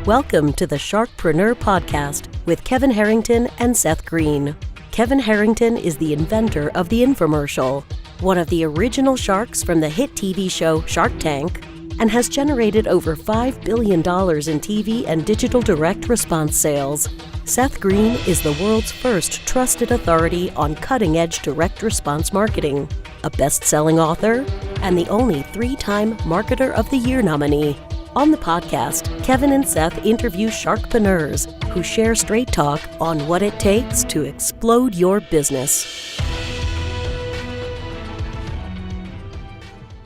Welcome to the Sharkpreneur podcast with Kevin Harrington and Seth Greene. Kevin Harrington is the inventor of the infomercial, one of the original sharks from the hit TV show Shark Tank, and has generated over $5 billion in TV and digital direct response sales. Seth Greene is the world's first trusted authority on cutting-edge direct response marketing, a best-selling author, and the only 3-time Marketer of the Year nominee. On the podcast, Kevin and Seth interview Sharkpreneurs who share straight talk on what it takes to explode your business.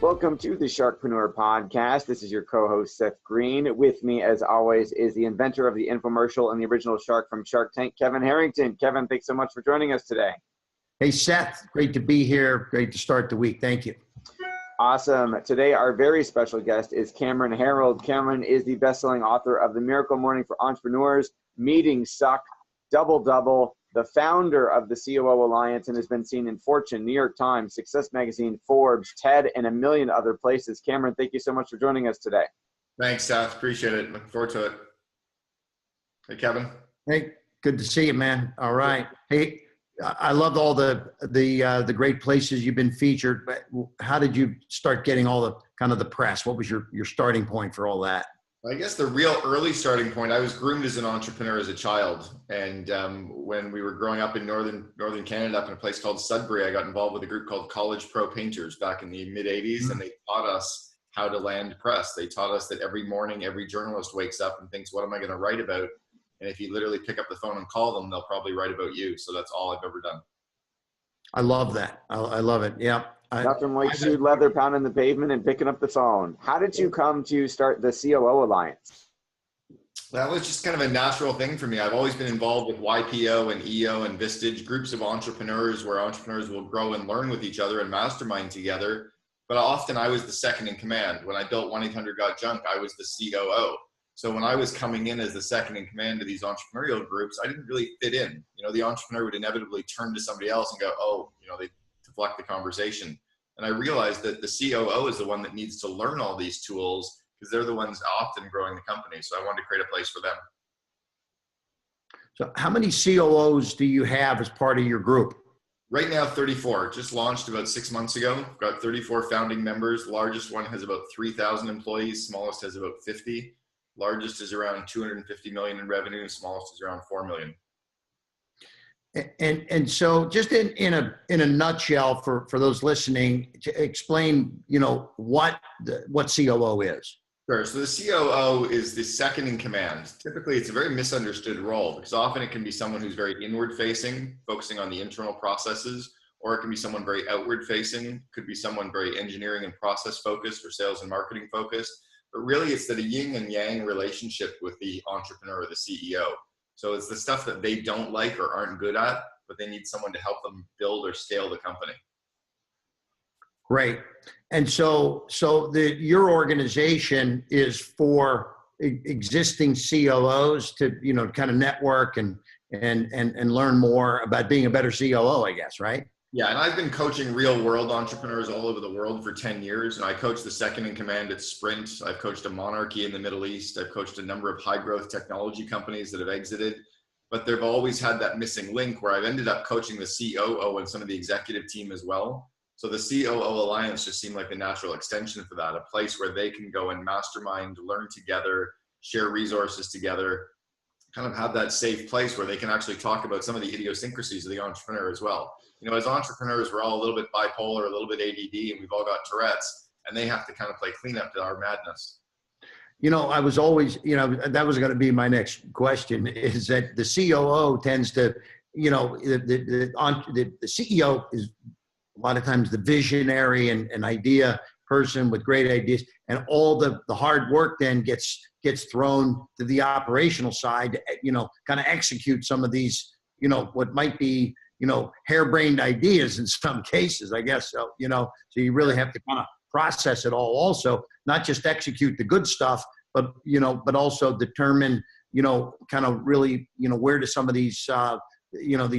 Welcome to the Sharkpreneur podcast. This is your co-host, Seth Greene. With me, as always, is the inventor of the infomercial and the original shark from Shark Tank, Kevin Harrington. Kevin, thanks so much for joining us today. Hey, Seth. Great to be here. Great to start the week. Thank you. Awesome. Today, our very special guest is Cameron Herold. Cameron is the best-selling author of The Miracle Morning for Entrepreneurs, Meetings Suck, Double Double, the founder of the COO Alliance, and has been seen in Fortune, New York Times, Success Magazine, Forbes, TED, and a million other places. Cameron, thank you so much for joining us today. Thanks, Seth. Appreciate it. Looking forward to it. Hey, Kevin. Hey, good to see you, man. All right. Hey, I loved all the great places you've been featured, but how did you start getting all the kind of the press? What was your starting point for all that? I guess the real early starting point, I was groomed as an entrepreneur as a child. And when we were growing up in northern Canada, up in a place called Sudbury, I got involved with a group called College Pro Painters back in the mid-'80s, and they taught us how to land press. They taught us that every morning, every journalist wakes up and thinks, what am I going to write about? And if you literally pick up the phone and call them, they'll probably write about you. So that's all I've ever done. I love that. I love it. Yeah. Nothing like shoe leather pounding the pavement and picking up the phone. How did you come to start the COO Alliance? That was just kind of a natural thing for me. I've always been involved with YPO and EO and Vistage, groups of entrepreneurs where entrepreneurs will grow and learn with each other and mastermind together. But often I was the second in command. When I built 1-800-GOT-JUNK, I was the COO. So when I was coming in as the second in command to these entrepreneurial groups, I didn't really fit in. You know, the entrepreneur would inevitably turn to somebody else and go, oh, you know, they deflect the conversation. And I realized that the COO is the one that needs to learn all these tools because they're the ones often growing the company. So I wanted to create a place for them. So how many COOs do you have as part of your group? Right now, 34. Just launched about 6 months ago. We've got 34 founding members. The largest one has about 3,000 employees. Smallest has about 50. Largest is around 250 million in revenue, and smallest is around 4 million. And so just in a nutshell for those listening, to explain, you know, what COO is. Sure. So the COO is the second in command. Typically, it's a very misunderstood role because often it can be someone who's very inward facing, focusing on the internal processes, or it can be someone very outward facing. Could be someone very engineering and process focused or sales and marketing focused. But really, it's that a yin and yang relationship with the entrepreneur or the CEO. So it's the stuff that they don't like or aren't good at, but they need someone to help them build or scale the company. Great. And so your organization is for existing COOs to, you know, kind of network and learn more about being a better COO, I guess, right? Yeah, and I've been coaching real world entrepreneurs all over the world for 10 years. And I coached the second in command at Sprint. I've coached a monarchy in the Middle East. I've coached a number of high growth technology companies that have exited, but they've always had that missing link where I've ended up coaching the COO and some of the executive team as well. So the COO Alliance just seemed like the natural extension for that, a place where they can go and mastermind, learn together, share resources together, kind of have that safe place where they can actually talk about some of the idiosyncrasies of the entrepreneur as well. You know, as entrepreneurs, we're all a little bit bipolar, a little bit ADD, and we've all got Tourette's, and they have to kind of play cleanup to our madness. You know, I was always, you know, that was going to be my next question, is that the COO tends to, you know, the CEO is a lot of times the visionary and idea person with great ideas, and all the hard work then gets thrown to the operational side, you know, kind of execute some of these, you know, what might be, you know, harebrained ideas in some cases, I guess. So, you know, so you really have to kind of process it all also, not just execute the good stuff, but, you know, but also determine, you know, kind of really, you know, where do some of these, you know,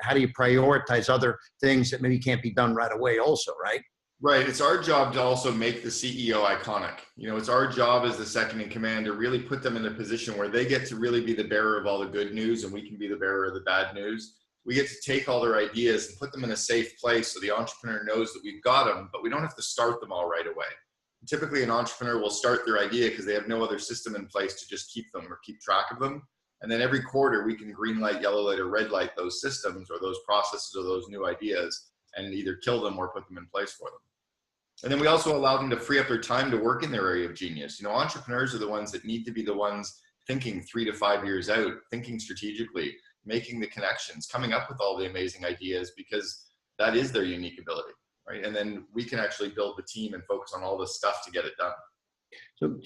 how do you prioritize other things that maybe can't be done right away also, right? Right. It's our job to also make the CEO iconic. You know, it's our job as the second in command to really put them in a position where they get to really be the bearer of all the good news, and we can be the bearer of the bad news. We get to take all their ideas and put them in a safe place so the entrepreneur knows that we've got them, but we don't have to start them all right away. Typically, an entrepreneur will start their idea because they have no other system in place to just keep them or keep track of them. And then every quarter, we can green light, yellow light, or red light those systems or those processes or those new ideas and either kill them or put them in place for them. And then we also allow them to free up their time to work in their area of genius. You know, entrepreneurs are the ones that need to be the ones thinking 3 to 5 years out, thinking strategically, making the connections, coming up with all the amazing ideas, because that is their unique ability, right? And then we can actually build the team and focus on all the stuff to get it done.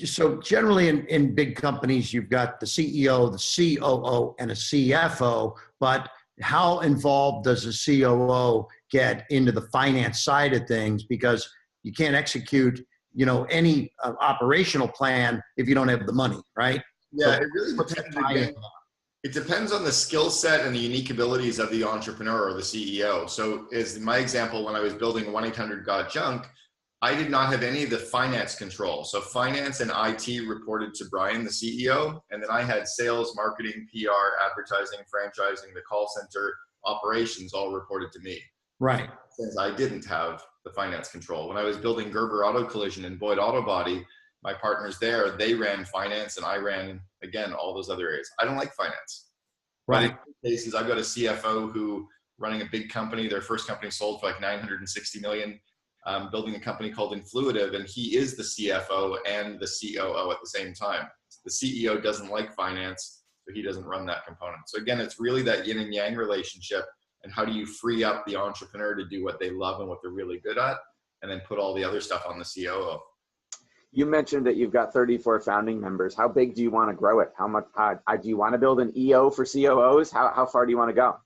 So generally in big companies, you've got the CEO, the COO, and a CFO, but how involved does the COO get into the finance side of things? Because you can't execute, you know, any operational plan if you don't have the money, right? Yeah, so it really depends. It depends on the skill set and the unique abilities of the entrepreneur or the CEO. So as in my example, when I was building 1-800-GOT-JUNK, I did not have any of the finance control. So finance and IT reported to Brian, the CEO, and then I had sales, marketing, PR, advertising, franchising, the call center, operations all reported to me. Right. Since I didn't have the finance control. When I was building Gerber Auto Collision and Boyd Auto Body, my partners there, they ran finance and I ran, again, all those other areas. I don't like finance. Right. But in cases, I've got a CFO who running a big company, their first company sold for like 960 million, building a company called Influitive, and he is the CFO and the COO at the same time. The CEO doesn't like finance, so he doesn't run that component. So again, it's really that yin and yang relationship, and how do you free up the entrepreneur to do what they love and what they're really good at, and then put all the other stuff on the COO. You mentioned that you've got 34 founding members. How big do you want to grow it? How much do you want to build an EO for COOs? How far do you want to go?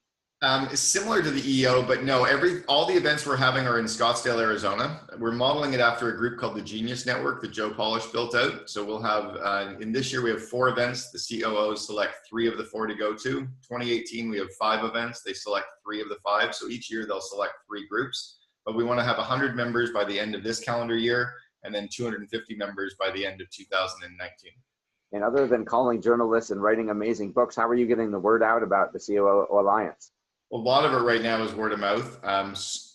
It's similar to the EO, but no, all the events we're having are in Scottsdale, Arizona. We're modeling it after a group called the Genius Network that Joe Polish built out. So we'll have, in this year, we have 4 events. The COOs select 3 of the 4 to go to. 2018, we have 5 events. They select 3 of the 5. So each year they'll select 3 groups. But we want to have 100 members by the end of this calendar year, and then 250 members by the end of 2019. And other than calling journalists and writing amazing books, how are you getting the word out about the COO Alliance? A lot of it right now is word of mouth.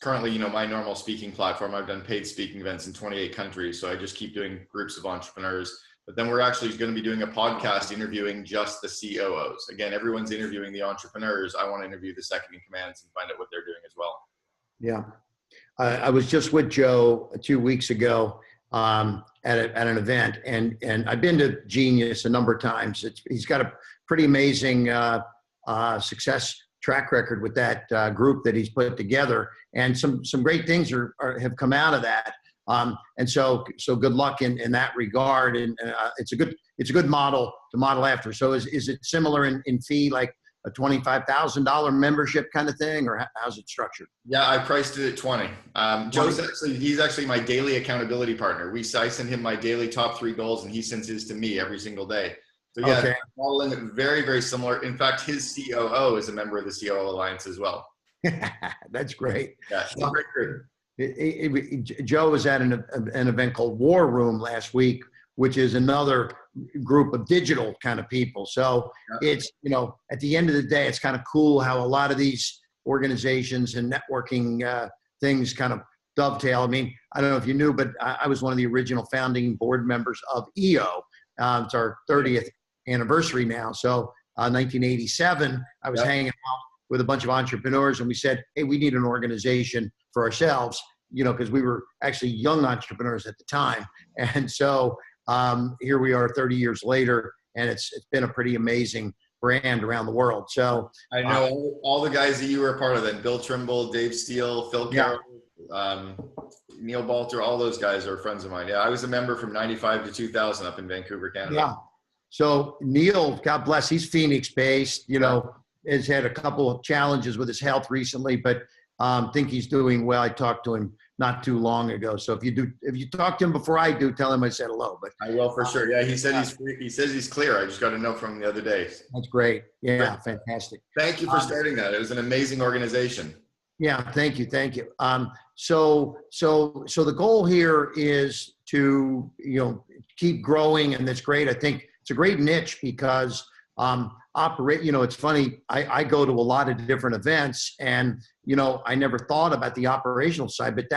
Currently, you know, my normal speaking platform, I've done paid speaking events in 28 countries. So I just keep doing groups of entrepreneurs. But then we're actually going to be doing a podcast interviewing just the COOs. Again, everyone's interviewing the entrepreneurs. I want to interview the second in commands and find out what they're doing as well. Yeah. I was just with Joe 2 weeks ago at an event, and I've been to Genius a number of times. He's got a pretty amazing success track record with that group that he's put together, and some great things have come out of that. And so good luck in that regard. And it's a good model to model after. So is it similar in fee, like a $25,000 membership kind of thing, or how's it structured? Yeah, I priced it at 20. He's actually my daily accountability partner. I send him my daily top 3 goals, and he sends his to me every single day. So yeah, okay. Modeling it very, very similar. In fact, his COO is a member of the COO Alliance as well. That's great. Yeah, it's a great group. Joe was at an event called War Room last week, which is another group of digital kind of people. So it's, you know, at the end of the day, it's kind of cool how a lot of these organizations and networking things kind of dovetail. I mean, I don't know if you knew, but I was one of the original founding board members of EO. It's our 30th anniversary now. So 1987, I was hanging out with a bunch of entrepreneurs, and we said, hey, we need an organization for ourselves, you know, because we were actually young entrepreneurs at the time. And so here we are 30 years later, and it's been a pretty amazing brand around the world. So I know all the guys that you were a part of then, Bill Trimble, Dave Steele, Phil Carroll, Neil Balter, all those guys are friends of mine. Yeah, I was a member from 95 to 2000 up in Vancouver, Canada. Yeah. So Neil, God bless, he's Phoenix based, you know, has had a couple of challenges with his health recently, but think he's doing well. I talked to him not too long ago. So if you talk to him before I do, tell him I said hello. But I will for sure. Yeah, he said he says he's clear. I just got a note from him the other day. That's great. Yeah, fantastic. Thank you for starting that. It was an amazing organization. Yeah, thank you. So the goal here is to, keep growing, and that's great. I think it's a great niche because it's funny. I go to a lot of different events, and I never thought about the operational side, but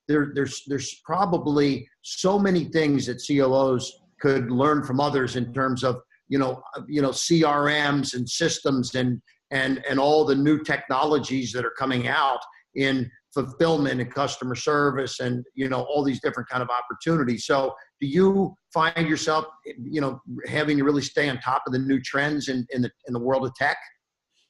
there's probably so many things that COOs could learn from others in terms of CRMs and systems and all the new technologies that are coming out in fulfillment and customer service and all these different kind of opportunities. So do you find yourself having to really stay on top of the new trends in the world of tech?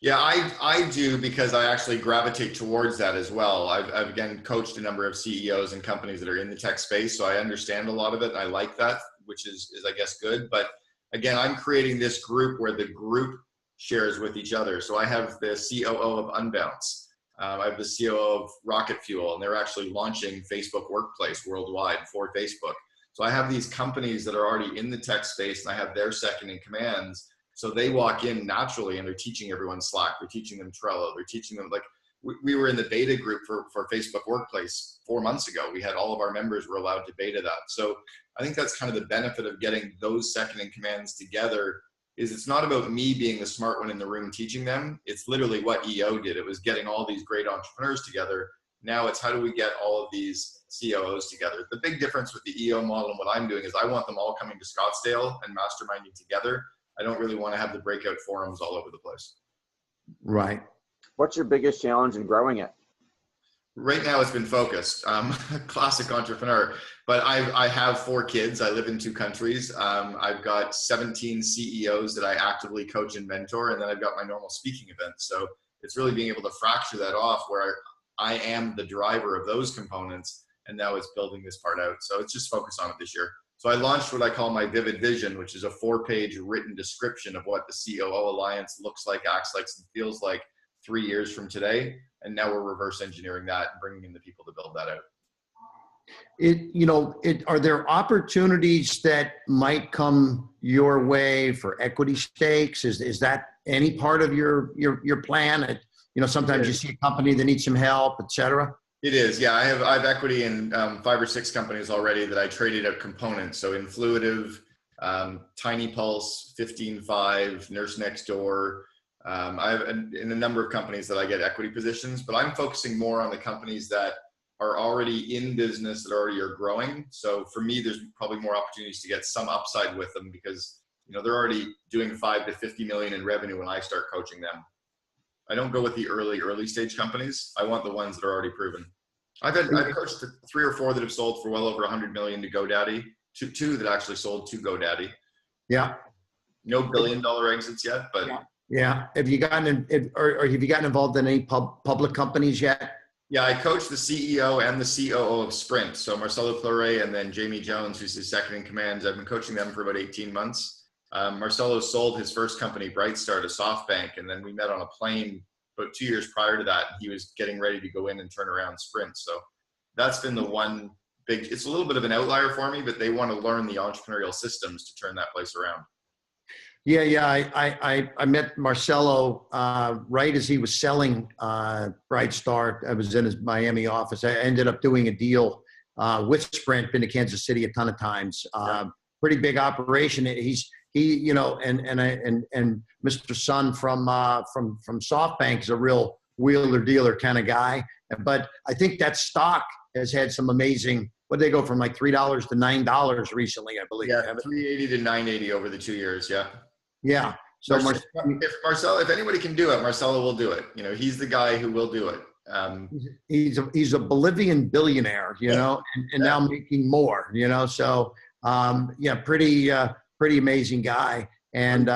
Yeah, I do, because I actually gravitate towards that as well. I've again coached a number of CEOs and companies that are in the tech space, so I understand a lot of it, and I like that, which is I guess good. But again, I'm creating this group where the group shares with each other. So I have the COO of Unbounce. I have the COO of Rocket Fuel, and they're actually launching Facebook Workplace worldwide for Facebook. So I have these companies that are already in the tech space, and I have their second in commands. So they walk in naturally, and they're teaching everyone Slack. They're teaching them Trello. They're teaching them, like, we were in the beta group for Facebook Workplace 4 months ago. We had all of our members were allowed to beta that. So I think that's kind of the benefit of getting those second in commands together, is it's not about me being the smart one in the room teaching them. It's literally what EO did. It was getting all these great entrepreneurs together. Now it's how do we get all of these COOs together? The big difference with the EO model and what I'm doing is I want them all coming to Scottsdale and masterminding together. I don't really want to have the breakout forums all over the place. Right. What's your biggest challenge in growing it? Right now it's been focused. Classic entrepreneur. But I have 4 kids. I live in 2 countries. I've got 17 CEOs that I actively coach and mentor, and then I've got my normal speaking events. So it's really being able to fracture that off where I am the driver of those components, and now it's building this part out. So it's just focus on it this year. So I launched what I call my Vivid Vision, which is a 4-page written description of what the COO Alliance looks like, acts like, and feels like 3 years from today. And now we're reverse engineering that and bringing in the people to build that out. Are there opportunities that might come your way for equity stakes? Is that any part of your plan? Sometimes you see a company that needs some help, et cetera. It is, yeah. I have equity in 5 or 6 companies already that I traded out components. So Influitive, Tiny Pulse, 15.5, Nurse Next Door. I have in a number of companies that I get equity positions, but I'm focusing more on the companies that are already in business, that already are growing. So for me, there's probably more opportunities to get some upside with them because they're already doing 5 to 50 million in revenue when I start coaching them. I don't go with the early stage companies. I want the ones that are already proven. I've coached 3 or 4 that have sold for well over 100 million to GoDaddy. Two that actually sold to GoDaddy. Yeah. No $1 billion exits yet, but yeah. Have you gotten involved in any public companies yet? Yeah, I coached the CEO and the COO of Sprint. So Marcelo Fleury and then Jamie Jones, who's his second in command. I've been coaching them for about 18 months. Marcelo sold his first company, Brightstar, to SoftBank, and then we met on a plane about 2 years prior to that. He was getting ready to go in and turn around Sprint. So that's been the one big, it's a little bit of an outlier for me, but they want to learn the entrepreneurial systems to turn that place around. Yeah. I met Marcelo right as he was selling Brightstar. I was in his Miami office. I ended up doing a deal with Sprint, been to Kansas City a ton of times. Pretty big operation. He and Mr. Sun from SoftBank is a real wheeler dealer kind of guy. But I think that stock has had some amazing. What did they go from like $3 to $9 recently? I believe. Yeah, $3.80 to $9.80 over the 2 years. Yeah. Yeah. So if anybody can do it, Marcelo will do it. He's the guy who will do it. He's a Bolivian billionaire, and now making more, So pretty amazing guy, and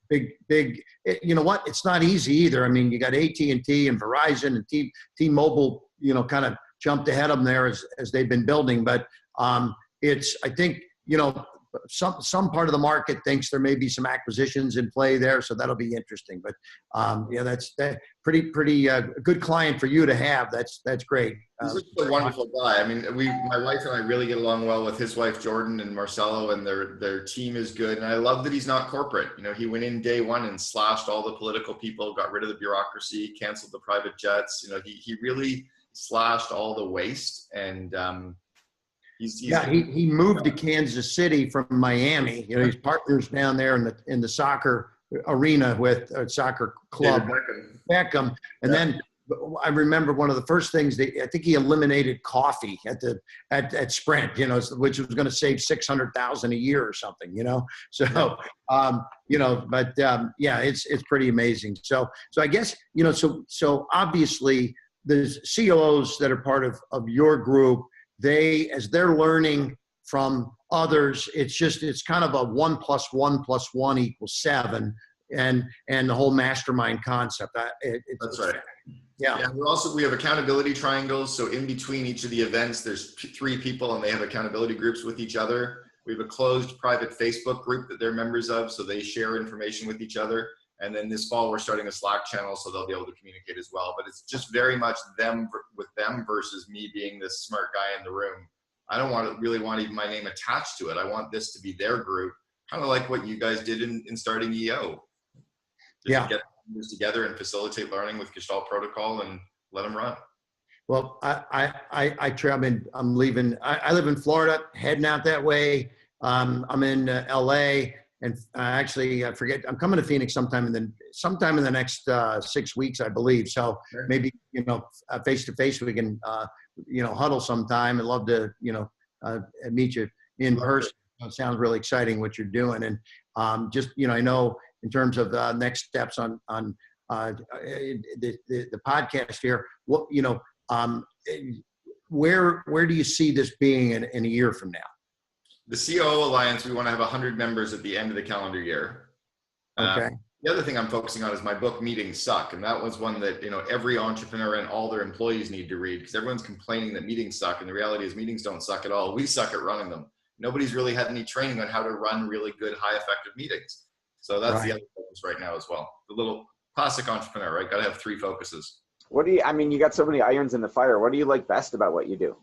big. You know what? It's not easy either. I mean, you got AT&T and Verizon and T-Mobile, kind of jumped ahead of them there as they've been building, but I think some part of the market thinks there may be some acquisitions in play there, so that'll be interesting. But that's pretty good client for you to have. That's great. He's just a wonderful guy. I mean, my wife and I really get along well with his wife Jordan and Marcelo, and their team is good. And I love that he's not corporate. He went in day one and slashed all the political people, got rid of the bureaucracy, canceled the private jets. He really slashed all the waste, and he's he moved to Kansas City from Miami. You know, he's partners down there in the soccer arena with a soccer club, Beckham. And then I remember one of the first things I think he eliminated coffee at Sprint, you know, which was going to save $600,000 a year or something, you know. So you know, but yeah, it's pretty amazing. So I guess, you know, so obviously the COOs that are part of your group, as they're learning from others, it's kind of a 1 + 1 + 1 = 7, and the whole mastermind concept. That's right. Yeah. We have accountability triangles. So in between each of the events, there's 3 people, and they have accountability groups with each other. We have a closed private Facebook group that they're members of, so they share information with each other. And then this fall, we're starting a Slack channel, so they'll be able to communicate as well. But it's just very much them with them versus me being this smart guy in the room. I don't really want even my name attached to it. I want this to be their group, kind of like what you guys did in starting EO. Just get members together and facilitate learning with Gestalt protocol and let them run. Well, I'm leaving. I live in Florida, heading out that way. I'm in LA, and actually, I forget. I'm coming to Phoenix sometime in the next 6 weeks, I believe. So maybe, you know, face to face, we can you know, huddle sometime. I'd love to, you know, meet you in person. It sounds really exciting what you're doing, and just, you know, I know in terms of next steps on the podcast here. What, you know, where do you see this being in a year from now? The COO Alliance, we want to have 100 members at the end of the calendar year. Okay. The other thing I'm focusing on is my book, Meetings Suck. And that was one that, you know, every entrepreneur and all their employees need to read, because everyone's complaining that meetings suck. And the reality is meetings don't suck at all. We suck at running them. Nobody's really had any training on how to run really good, high effective meetings. So that's the other focus right now as well. The little classic entrepreneur, right? Got to have 3 focuses. I mean, you got so many irons in the fire. What do you like best about what you do?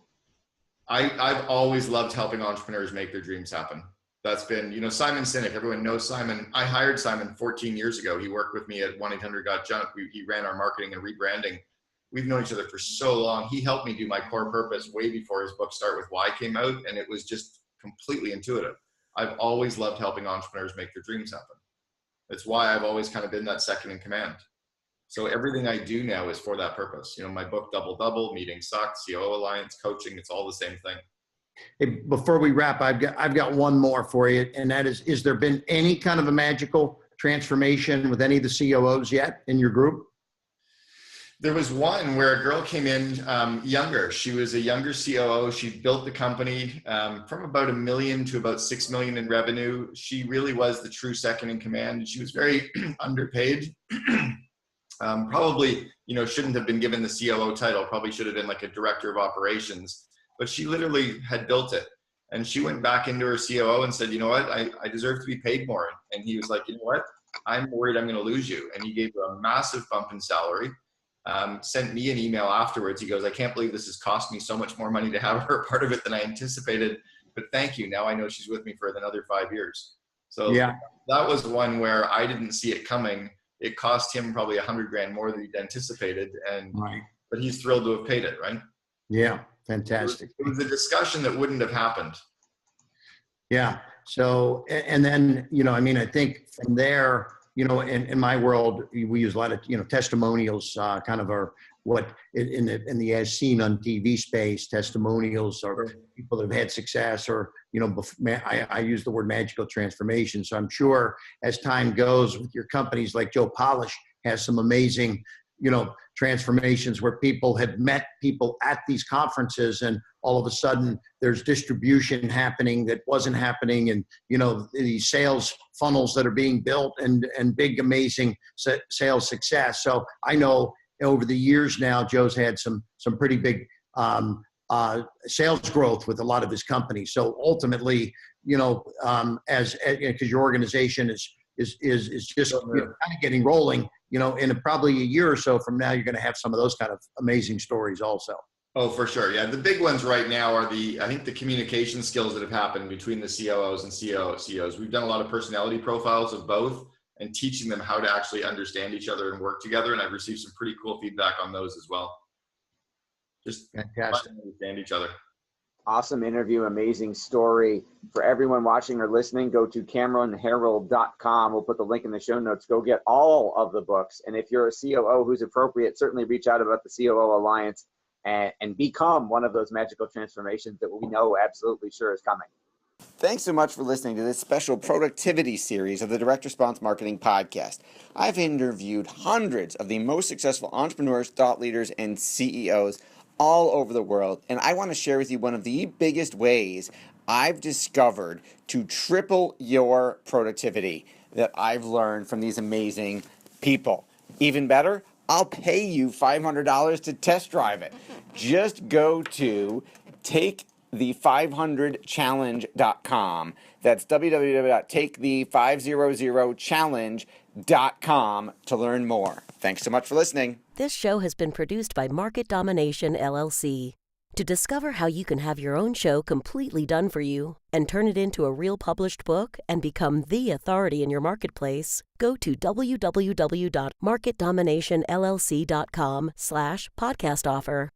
I've always loved helping entrepreneurs make their dreams happen. That's been, you know, Simon Sinek, everyone knows Simon. I hired Simon 14 years ago. He worked with me at 1-800-GOT-JUNK. He ran our marketing and rebranding. We've known each other for so long. He helped me do my core purpose way before his book Start With Why came out, and it was just completely intuitive. I've always loved helping entrepreneurs make their dreams happen. That's why I've always kind of been that second in command. So everything I do now is for that purpose. You know, my book, Double Double, Meetings Suck, COO Alliance, coaching, it's all the same thing. Hey, before we wrap, I've got one more for you, and that is there been any kind of a magical transformation with any of the COOs yet in your group? There was one where a girl came in younger. She was a younger COO. She built the company from about $1 million to about $6 million in revenue. She really was the true second in command. She was very underpaid. Probably, you know, shouldn't have been given the COO title. Probably should have been like a director of operations. But she literally had built it. And she went back into her COO and said, you know what, I deserve to be paid more. And he was like, you know what, I'm worried I'm going to lose you. And he gave her a massive bump in salary. Sent me an email afterwards. He goes, I can't believe this has cost me so much more money to have her part of it than I anticipated. But thank you. Now I know she's with me for another 5 years. So yeah, that was one where I didn't see it coming. It cost him probably $100,000 more than he'd anticipated. But he's thrilled to have paid it, right? Yeah. Fantastic. It was a discussion that wouldn't have happened. Yeah. So, and then, you know, I mean, I think from there, you know, in my world, we use a lot of, you know, testimonials, kind of are what in the as seen on TV space, testimonials or people that have had success, or, you know, I use the word magical transformation. So I'm sure as time goes with your companies, like Joe Polish has some amazing, you know, transformations where people have met people at these conferences, and all of a sudden there's distribution happening that wasn't happening, and, you know, these sales funnels that are being built, and big, amazing sales success. So I know over the years now, Joe's had some pretty big sales growth with a lot of his companies. So ultimately, you know, because your organization is just, you know, kind of getting rolling, you know, in probably a year or so from now, you're going to have some of those kind of amazing stories also. Oh, for sure. Yeah. The big ones right now are I think the communication skills that have happened between the COOs and COs. We've done a lot of personality profiles of both and teaching them how to actually understand each other and work together. And I've received some pretty cool feedback on those as well. Just Fantastic. understand each other. Awesome interview, amazing story. For everyone watching or listening, go to CameronHerold.com. We'll put the link in the show notes. Go get all of the books. And if you're a COO who's appropriate, certainly reach out about the COO Alliance and become one of those magical transformations that we know absolutely sure is coming. Thanks so much for listening to this special productivity series of the Direct Response Marketing Podcast. I've interviewed hundreds of the most successful entrepreneurs, thought leaders, and CEOs all over the world, and I want to share with you one of the biggest ways I've discovered to triple your productivity that I've learned from these amazing people. Even better, I'll pay you $500 to test drive it. Just go to takethe500challenge.com. That's www.takethe500challenge.com to learn more. Thanks so much for listening. This show has been produced by Market Domination, LLC. To discover how you can have your own show completely done for you and turn it into a real published book and become the authority in your marketplace, go to www.marketdominationllc.com/podcast offer.